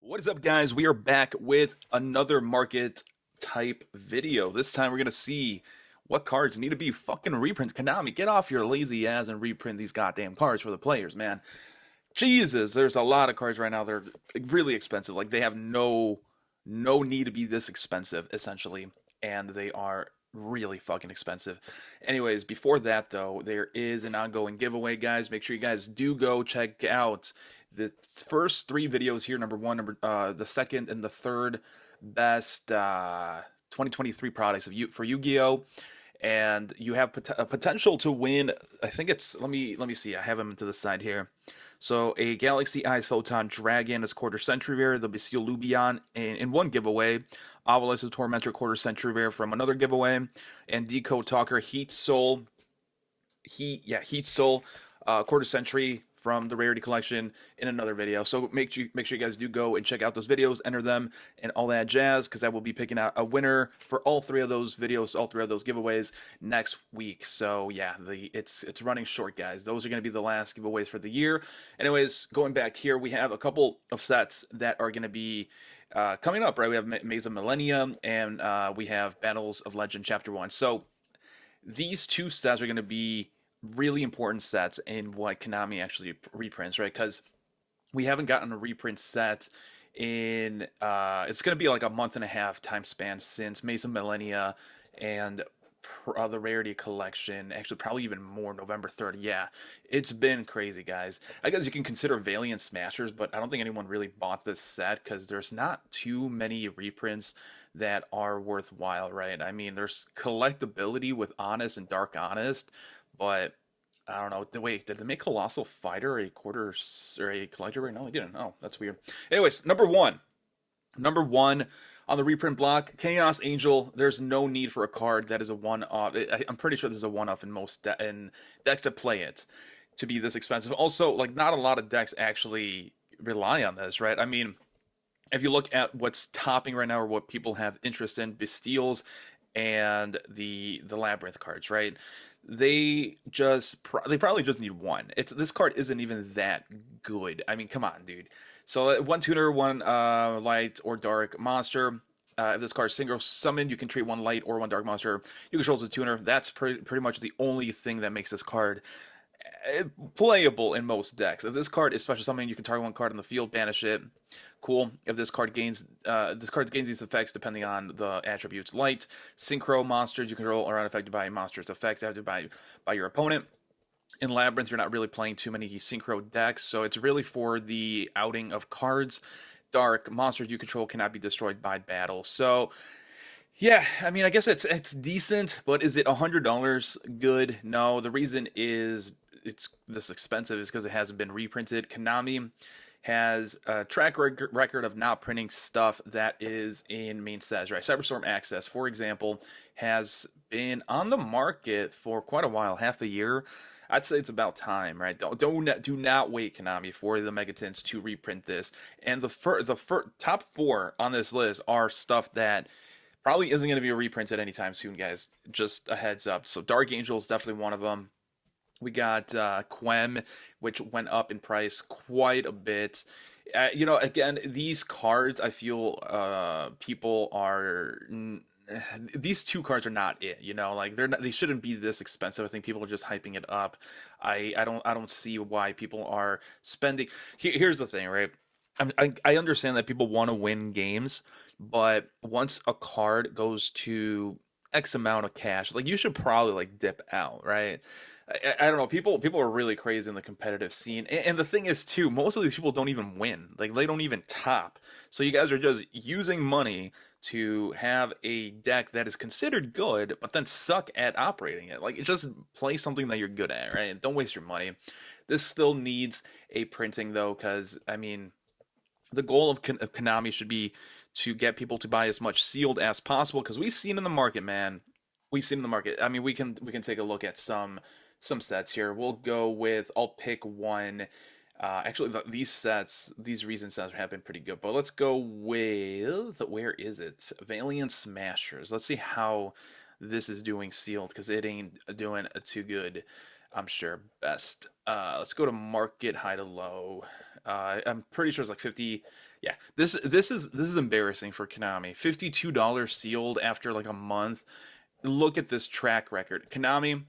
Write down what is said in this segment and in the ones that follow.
What is up, guys? We are back with another market type video. This time we're going to see what cards need to be fucking reprinted. Konami, get off your lazy ass and reprint these goddamn cards for the players, man. Jesus, there's a lot of cards right now. They're really expensive. Like, they have no need to be this expensive, essentially. And they are really fucking expensive. Anyways, before that, though, there is an ongoing giveaway, guys. Make sure you guys do go check out the first three videos here. Number one, the second, and the third best 2023 products for Yu-Gi-Oh! And you have a potential to win. I think it's let me see. I have them to the side here. So a Galaxy Eyes Photon Dragon is quarter century rare. There'll be Steel Lubion in one giveaway. Obelisk Tormentor quarter century rare from another giveaway. And Decode Talker Heat Soul. Heat Soul quarter century from the rarity collection in another video. So make sure you guys do go and check out those videos, enter them, and all that jazz, because I will be picking out a winner for all three of those videos, all three of those giveaways next week. So yeah, it's running short, guys. Those are going to be the last giveaways for the year. Anyways, going back here, we have a couple of sets that are going to be coming up, right? We have Maze of Millennium, and we have Battles of Legend Chapter 1. So these two sets are going to be really important sets in what Konami actually reprints, right? Because we haven't gotten a reprint set in it's going to be like a month and a half time span since Mesa Millennia and the Rarity Collection. Actually, probably even more, November 3rd. Yeah, it's been crazy, guys. I guess you can consider Valiant Smashers, but I don't think anyone really bought this set because there's not too many reprints that are worthwhile, right? I mean, there's collectability with Honest and Dark Honest, but I don't know. Wait, did they make Colossal Fighter a quarter or a collector right now? They didn't. Oh, that's weird. Anyways, number one on the reprint block, Chaos Angel. There's no need for a card that is a one-off. I'm pretty sure this is a one-off in most in decks that play it to be this expensive. Also, like, not a lot of decks actually rely on this, right? I mean, if you look at what's topping right now or what people have interest in, Bastiles and the Labyrinth cards, right? They probably just need one. This card isn't even that good. I mean, come on, dude. So one tuner, one light or dark monster. If this card is single summon, you can treat one light or one dark monster. You control as a tuner. That's pretty much the only thing that makes this card playable in most decks. If this card is special summon, you can target one card on the field, banish it. Cool. If this card gains these effects depending on the attributes. Light, synchro monsters you control are unaffected by monsters' effects affected by your opponent. In Labyrinth, you're not really playing too many synchro decks, so it's really for the outing of cards. Dark, monsters you control cannot be destroyed by battle. So yeah, I mean, I guess it's decent, but is it $100 good? No. The reason is it's this expensive is because it hasn't been reprinted. Konami has a track record of not printing stuff that is in main sets, right? Cyberstorm Access, for example, has been on the market for quite a while, half a year. I'd say it's about time, right? Do not wait, Konami, for the Megatons to reprint this. And the top four on this list are stuff that probably isn't going to be reprinted anytime soon, guys. Just a heads up. So Dark Angel is definitely one of them. We got Quem, which went up in price quite a bit. Again, these cards, I feel people are. These two cards are not it. Like they shouldn't be this expensive. I think people are just hyping it up. I don't see why people are spending. Here's the thing, right? I understand that people want to win games, but once a card goes to X amount of cash, like, you should probably like dip out, right? I don't know. People are really crazy in the competitive scene, and the thing is too, most of these people don't even win. Like, they don't even top. So you guys are just using money to have a deck that is considered good, but then suck at operating it. Like, just play something that you're good at, right? Don't waste your money. This still needs a printing though, because I mean, the goal of Konami should be to get people to buy as much sealed as possible, because we've seen in the market, man. We've seen in the market. I mean, we can take a look at some sets here. We'll go with, I'll pick one. Actually, these recent sets have been pretty good, but let's go with, where is it? Valiant Smashers. Let's see how this is doing sealed, because it ain't doing too good, I'm sure. Best. Let's go to market high to low. I'm pretty sure it's like 50. Yeah, this is embarrassing for Konami. $52 sealed after like a month. Look at this track record. Konami,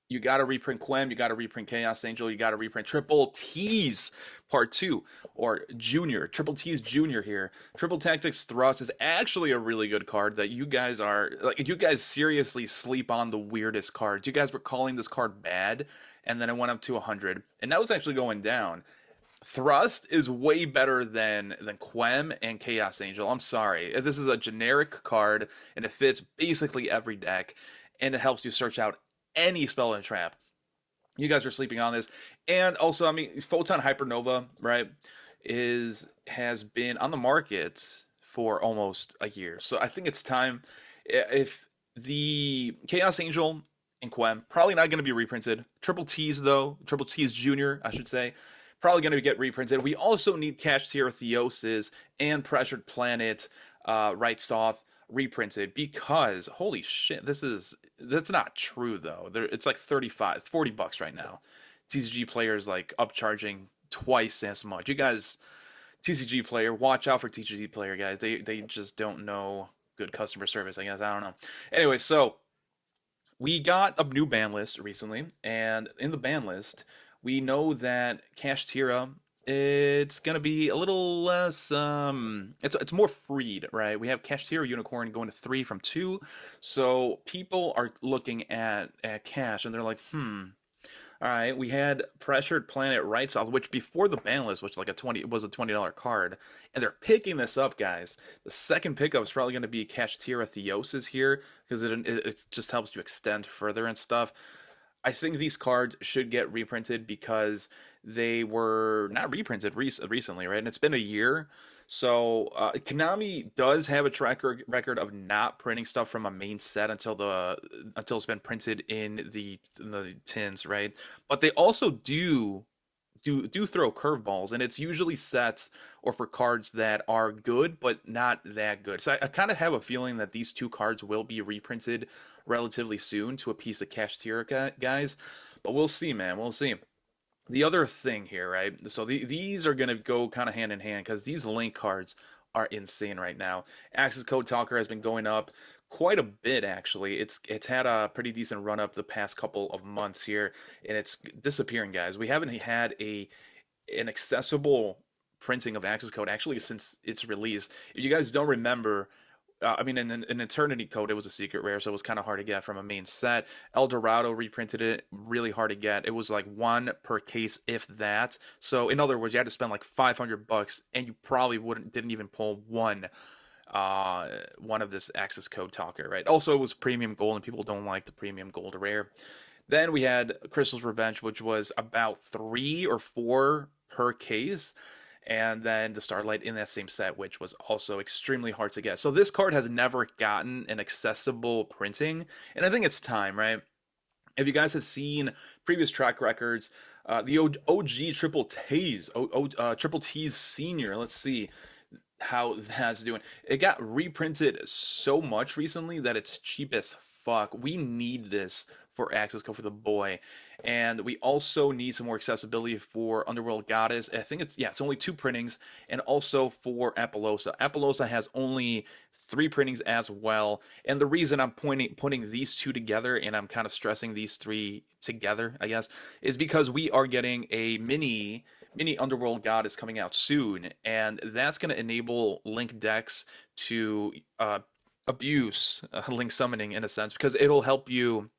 you got to reprint Quem, you got to reprint Chaos Angel, you got to reprint Triple T's Part 2 or Junior. Triple T's Junior here. Triple Tactics Thrust is actually a really good card that you guys are like you guys seriously sleep on the weirdest cards. You guys were calling this card bad and then it went up to 100 and that was actually going down. Thrust is way better than Quem and Chaos Angel. I'm sorry. This is a generic card and it fits basically every deck and it helps you search out any spell and trap. You guys are sleeping on this. And also, I mean, Photon Hypernova, right, has been on the market for almost a year. So I think it's time. If the Chaos Angel and Quem probably not going to be reprinted. Triple T's though, Triple T's Junior, I should say, probably going to get reprinted. We also need Kashtira 𝗬𝗎𝗓 and Pressured Planet, Right Soth reprinted because holy shit, that's not true though. It's like 35, $40 right now. TCG players like upcharging twice as much. You guys, TCG player, watch out for TCG player guys. They just don't know good customer service. I guess I don't know. Anyway, so we got a new ban list recently, and in the ban list, we know that Kashtira, it's gonna be a little less it's more freed, right? We have Kashtira Unicorn going to 3 from 2. So people are looking at Cash and they're like, all right, we had Pressured Planet Right South, which before the ban list, which like was a $20 card, and they're picking this up, guys. The second pickup is probably going to be Kashtira 𝗬𝗎𝗓 here because it just helps you extend further and stuff. I think these cards should get reprinted because they were not reprinted recently, right? And it's been a year. So Konami does have a track record of not printing stuff from a main set until it's been printed in the tins, right? But they also do throw curveballs, and it's usually sets or for cards that are good but not that good. So I kind of have a feeling that these two cards will be reprinted relatively soon to appease the Kashtira guys, but we'll see, man. We'll see. The other thing here, right? So these are gonna go kind of hand in hand because these link cards are insane right now. Access Code Talker has been going up quite a bit actually. It's had a pretty decent run up the past couple of months here, and it's disappearing, guys. We haven't had an accessible printing of Access Code actually since its release. If you guys don't remember, I mean, in Eternity Code, it was a secret rare, so it was kind of hard to get from a main set. El Dorado reprinted it, really hard to get. It was like 1 per case, if that. So, in other words, you had to spend like $500, and you probably didn't even pull one of this Access Code Talker, right? Also, it was premium gold, and people don't like the premium gold rare. Then we had Crystal's Revenge, which was about 3 or 4 per case. And then the Starlight in that same set, which was also extremely hard to get. So this card has never gotten an accessible printing, and I think it's time, right? If you guys have seen previous track records, the OG Triple T's, Triple T's Senior, let's see how that's doing. It got reprinted so much recently that it's cheap as fuck. We need this for Access Code for the boy. And we also need some more accessibility for Underworld Goddess. I think it's only 2 printings, and also for Apollousa. Apollousa has only 3 printings as well. And the reason I'm putting these 2 together, and I'm kind of stressing these 3 together, I guess, is because we are getting a mini Underworld Goddess coming out soon, and that's going to enable Link decks to abuse Link summoning in a sense, because it'll help you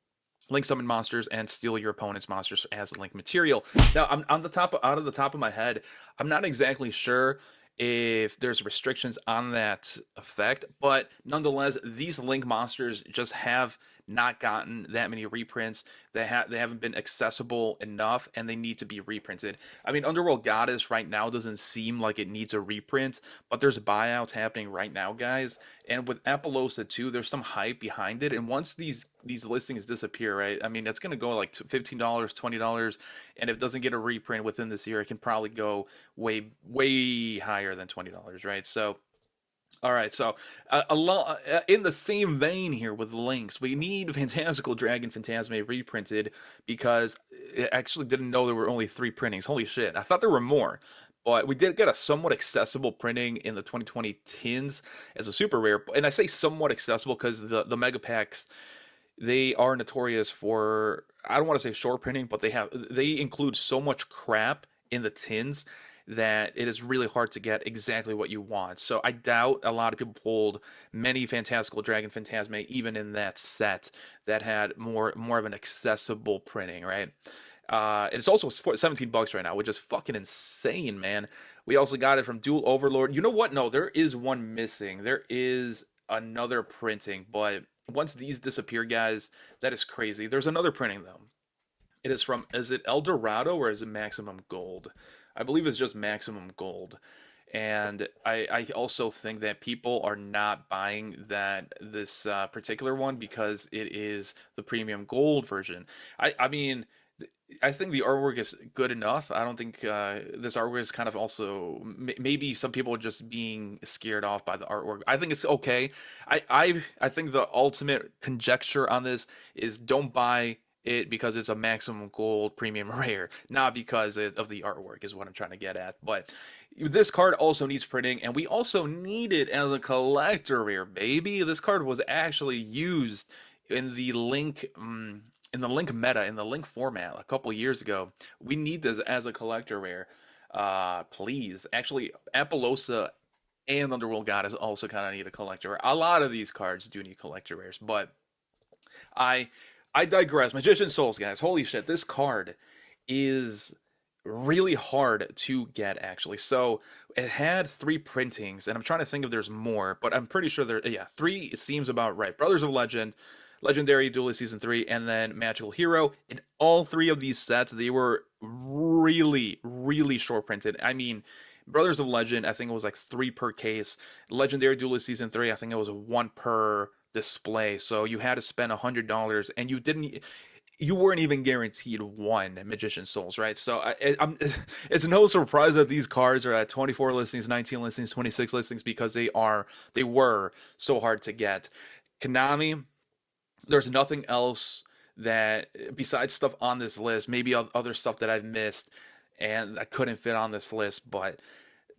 Link summon monsters and steal your opponent's monsters as Link material. Now, I'm out of the top of my head, I'm not exactly sure if there's restrictions on that effect, but nonetheless, these Link monsters just have not gotten that many reprints. They haven't been accessible enough, and they need to be reprinted. I mean, Underworld Goddess right now doesn't seem like it needs a reprint, but there's buyouts happening right now, guys. And with Apollousa too, there's some hype behind it. And once these listings disappear, right? I mean, it's gonna go like $15, $20, and if it doesn't get a reprint within this year, it can probably go way higher than $20, right? So. All right, so in the same vein here with links, we need Fantastical Dragon Phantasme reprinted because I actually didn't know there were only 3 printings. Holy shit, I thought there were more, But we did get a somewhat accessible printing in the 2020 tins as a super rare. And I say somewhat accessible because the mega packs, they are notorious for, I don't want to say short printing, but they include so much crap in the tins that it is really hard to get exactly what you want. So I doubt a lot of people pulled many Fantastical Dragon Phantasme even in that set that had more of an accessible printing, right? It's also 17 bucks right now, which is fucking insane, man. We also got it from Duel Overlord. You know what? No, there is one missing. There is another printing, but once these disappear, guys, that is crazy. There's another printing though. It is from, is it El Dorado or is it Maximum Gold? I believe it's just Maximum Gold. And I also think that people are not buying this particular one because it is the premium gold version. I mean, I think the artwork is good enough. I don't think this artwork is kind of also maybe some people are just being scared off by the artwork. I think it's okay. I think the ultimate conjecture on this is don't buy it because it's a maximum gold premium rare, not because of the artwork is what I'm trying to get at. But this card also needs printing, and we also need it as a collector rare, baby. This card was actually used in the Link. In the Link meta, in the Link format a couple years ago. We need this as a collector rare. Please. Actually, 𝗦𝗦𝗣𝗣𝗣𝗦 and Underworld Goddess also kind of need a collector rare. A lot of these cards do need collector rares, but I I digress. Magician Souls, guys. Holy shit, this card is really hard to get actually. So it had 3 printings, and I'm trying to think if there's more, but I'm pretty sure there, yeah, 3 seems about right. Brothers of Legend, Legendary Duelist Season 3, and then Magical Hero. In all 3 of these sets, they were really short printed. I mean, Brothers of Legend, I think it was like 3 per case. Legendary Duelist Season 3, I think it was 1 per display. So you had to spend $100, and you weren't even guaranteed 1 Magician Souls, right? So it's no surprise that these cards are at 24 listings, 19 listings, 26 listings because they were so hard to get. Konami, there's nothing else that besides stuff on this list, maybe other stuff that I've missed and I couldn't fit on this list, but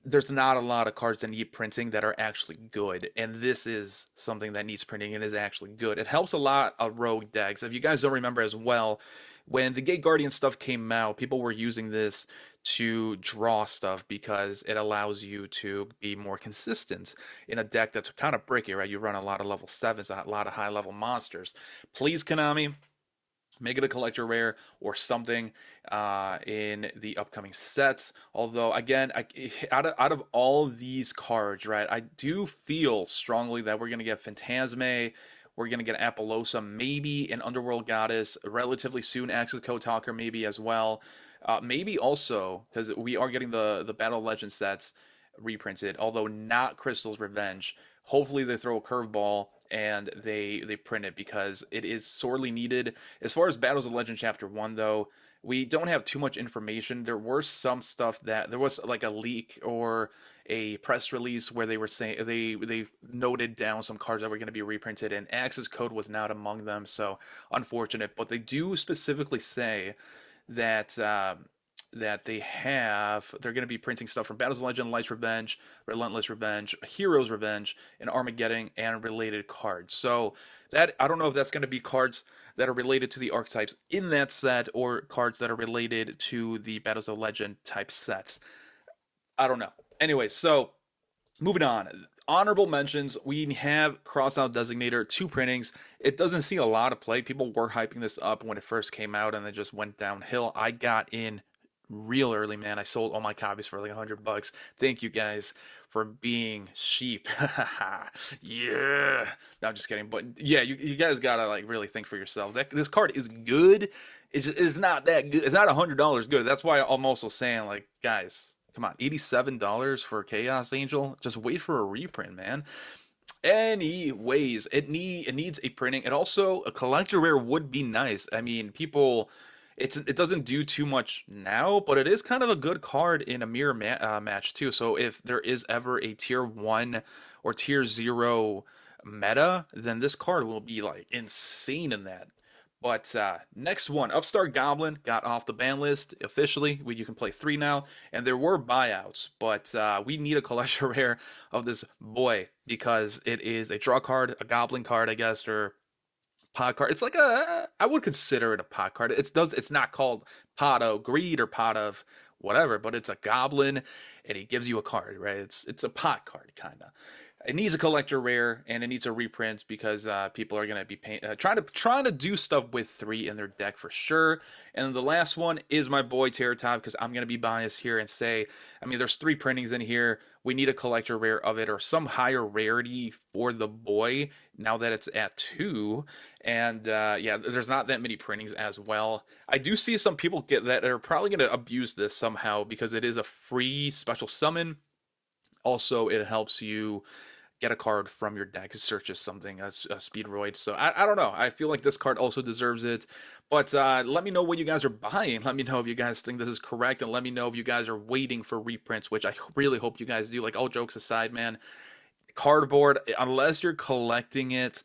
there's not a lot of cards that need printing that are actually good, and this is something that needs printing and is actually good. It helps a lot of rogue decks. If you guys don't remember as well, when the Gate Guardian stuff came out, people were using this to draw stuff because it allows you to be more consistent in a deck that's kind of bricky, right? You run a lot of level 7s, a lot of high level monsters. Please, Konami, make it a collector rare or something in the upcoming sets. Although, again, out of all these cards, right, I do feel strongly that we're going to get Phantasme, we're going to get 𝗦𝗦𝗣𝗣𝗣𝗧, maybe an Underworld Goddess relatively soon, Access Code Talker maybe as well. Maybe also, because we are getting the Battle Legend sets reprinted, although not Crystal's Revenge. Hopefully they throw a curveball and they print it because it is sorely needed. As far as Battles of Legend Chapter 1, though, we don't have too much information. There were some stuff that there was like a leak or a press release where they were saying they noted down some cards that were going to be reprinted, and Access Code was not among them. So unfortunate, but they do specifically say that they're going to be printing stuff from Battles of Legend, Light's Revenge, Relentless Revenge, Hero's Revenge, and Armageddon and related cards. So that I don't know if that's going to be cards that are related to the archetypes in that set or cards that are related to the Battles of Legend type sets. I don't know. Anyway, so moving on. Honorable mentions, we have Crossout Designator, 2 printings. It doesn't see a lot of play. People were hyping this up when it first came out and then just went downhill. I got in real early, man. I sold all my copies for like $100. Thank you guys for being sheep. Yeah. No, I'm just kidding. But yeah, you guys gotta like really think for yourselves. This card is good. It's not that good. It's not $100 good. That's why I'm also saying, like, guys, come on, $87 for Chaos Angel. Just wait for a reprint, man. Anyways, it needs a printing, and also a collector rare would be nice. I mean, people, it doesn't do too much now, but it is kind of a good card in a mirror match too. So if there is ever a tier 1 or tier 0 meta, then this card will be like insane in that. But next one, Upstart Goblin got off the ban list officially. You can play 3 now, and there were buyouts, but we need a collector rare of this boy because it is a draw card, a Goblin card, I guess, or pot card. It's like I would consider it a pot card. It's not called Pot of Greed or Pot of whatever, but it's a Goblin, and he gives you a card, right? It's a pot card kind of. It needs a collector rare and it needs a reprint because people are gonna be trying to do stuff with 3 in their deck for sure. And then the last one is my boy 𝗦𝗦𝗣𝗏 because I'm gonna be biased here and say, I mean, there's 3 printings in here. We need a collector rare of it or some higher rarity for the boy now that it's at 2. And yeah, there's not that many printings as well. I do see some people get that are probably gonna abuse this somehow because it is a free special summon. Also, it helps you get a card from your deck. It searches something, a Speedroid. So I don't know. I feel like this card also deserves it. But let me know what you guys are buying. Let me know if you guys think this is correct. And let me know if you guys are waiting for reprints, which I really hope you guys do. Like, all jokes aside, man. Cardboard, unless you're collecting it,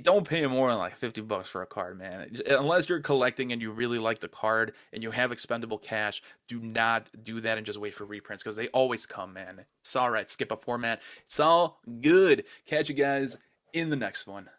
don't pay more than like $50 for a card, man. Unless you're collecting and you really like the card and you have expendable cash, do not do that and just wait for reprints because they always come, man. It's all right. Skip a format. It's all good. Catch you guys in the next one.